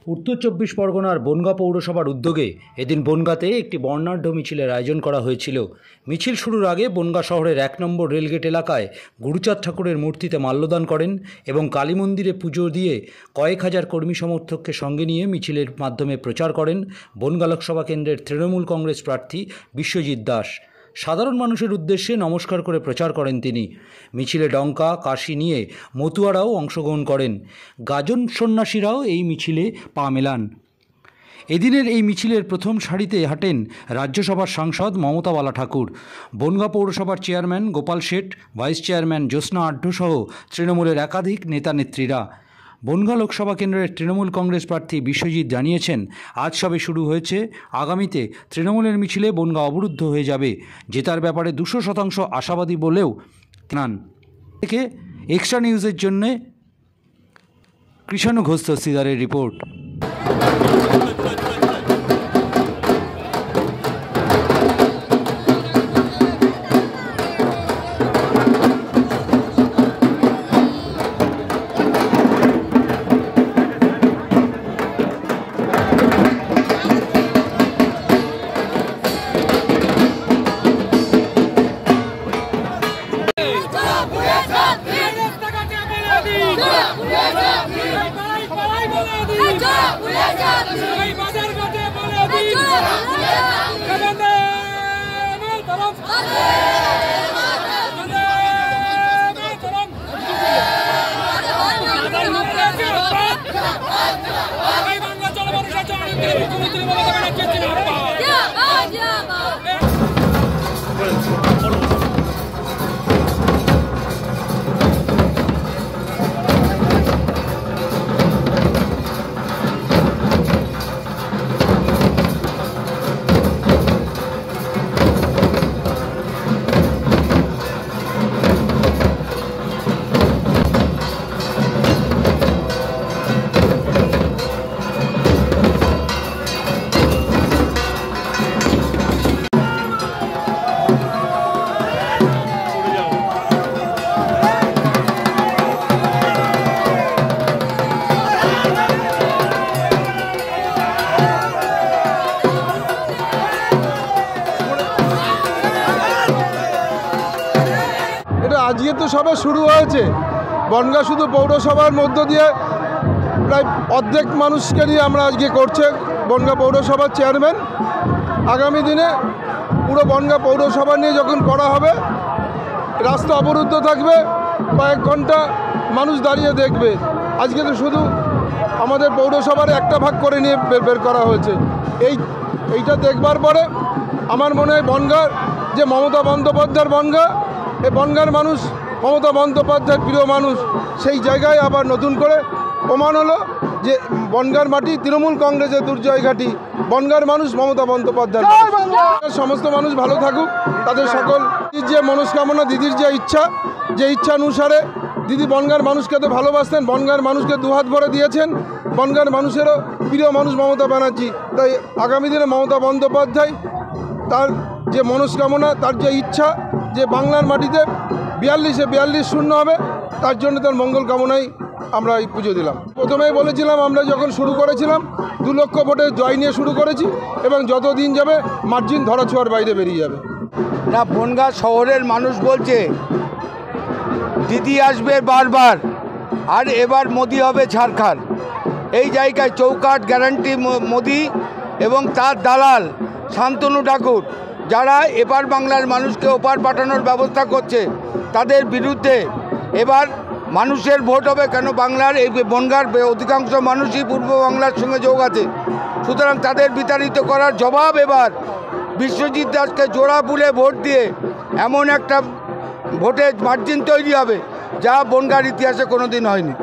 উত্তর চব্বিশ পরগনার বনগাঁ পৌরসভার উদ্যোগে এদিন বনগাঁতে একটি বর্ণাঢ্য মিছিলের আয়োজন করা হয়েছিল। মিছিল শুরুর আগে বনগাঁ শহরের ১ নম্বর রেলগেট এলাকায় গুরুচাঁদ ঠাকুরের মূর্তিতে মাল্যদান করেন এবং কালী মন্দিরে পুজো দিয়ে কয়েক হাজার কর্মী সমর্থককে সঙ্গে নিয়ে মিছিলের মাধ্যমে প্রচার করেন বনগাঁ লোকসভা কেন্দ্রের তৃণমূল কংগ্রেস প্রার্থী বিশ্বজিৎ দাস। সাধারণ মানুষের উদ্দেশ্যে নমস্কার করে প্রচার করেন তিনি। মিছিলে ডঙ্কা কাশি নিয়ে মতুয়ারাও অংশগ্রহণ করেন। গাজন সন্ন্যাসীরাও এই মিছিলে পা মেলান। এদিনের এই মিছিলের প্রথম সারিতে হাঁটেন রাজ্যসভার সাংসদ মমতা বালা ঠাকুর, বনগাঁ পৌরসভার chairman Gopal Sheth, vice chairman Jyotsna Adhya সহ তৃণমূলের একাধিক নেতা নেত্রীরা। বনগাঁ লোকসভা কেন্দ্রের তৃণমূল কংগ্রেস প্রার্থী বিশ্বজিৎ জানিয়েছেন, আজ সবে শুরু হয়েছে, আগামীতে তৃণমূলের মিছিলে বনগাঁ অবরুদ্ধ হয়ে যাবে। জেতার ব্যাপারে 200% আশাবাদী বলেও জানান। থেকে এক্সট্রা নিউজের জন্য কৃষাণু ঘোষ দস্তিদারের রিপোর্ট। আজকে তো সবে শুরু হয়েছে। বনগাঁ শুধু পৌরসভার মধ্য দিয়ে প্রায় অর্ধেক মানুষকে নিয়ে আমরা আজকে করছে বনগাঁ পৌরসভার চেয়ারম্যান। আগামী দিনে পুরো বনগাঁ পৌরসভা নিয়ে যখন করা হবে, রাস্তা অবরুদ্ধ থাকবে, কয়েক ঘন্টা মানুষ দাঁড়িয়ে দেখবে। আজকে তো শুধু আমাদের পৌরসভার একটা ভাগ করে নিয়ে বের করা হয়েছে। এইটা দেখবার পরে আমার মনে হয় বনগাঁর যে মমতা বন্দ্যোপাধ্যায়ের বনগাঁ, এই বনগাঁর মানুষ মমতা বন্দ্যোপাধ্যায়ের প্রিয় মানুষ, সেই জায়গায় আবার নতুন করে প্রমাণ হলো যে বনগাঁর মাটি তৃণমূল কংগ্রেসের দুর্জয় ঘাঁটি, বনগাঁর মানুষ মমতা বন্দ্যোপাধ্যায়। সমস্ত মানুষ ভালো থাকুক, তাদের সকল যে মনস্কামনা, দিদির যে ইচ্ছা অনুসারে দিদি বনগাঁর মানুষকে তো ভালোবাসতেন, বনগাঁর মানুষকে দুহাত ভরে দিয়েছেন। বনগাঁর মানুষেরও প্রিয় মানুষ মমতা ব্যানার্জি। তাই আগামী দিনে মমতা বন্দ্যোপাধ্যায় তার যে মনস্কামনা, তার যে ইচ্ছা যে বাংলার মাটিতে 42-এ 42 হবে, তার জন্য তার মঙ্গল কামনায় আমরা এই পুজো দিলাম। প্রথমেই বলেছিলাম, আমরা যখন শুরু করেছিলাম 2 লক্ষ ভোটে জয় নিয়ে শুরু করেছি এবং যত দিন যাবে মার্জিন ধরাছোঁয়ার বাইরে বেরিয়ে যাবে। না, বনগাঁ শহরের মানুষ বলছে দিদি আসবে বারবার, আর এবার মোদি হবে ঝাড়খণ্ড। এই জায়গায় চৌকাঠ গ্যারান্টি মোদি এবং তার দালাল শান্তনু ঠাকুর, যারা এপার বাংলার মানুষকে ওপার পাঠানোর ব্যবস্থা করছে, তাদের বিরুদ্ধে এবার মানুষের ভোট হবে। কেন, বাংলার এই বনগাঁর অধিকাংশ মানুষই পূর্ব বাংলার সঙ্গে যোগ আছে। সুতরাং তাদের বিতাড়িত করার জবাব এবার বিশ্বজিৎ দাসকে জোড়া ফুলে ভোট দিয়ে এমন একটা ভোটের মার্জিন তৈরি হবে যা বনগাঁর ইতিহাসে কোনোদিন হয়নি।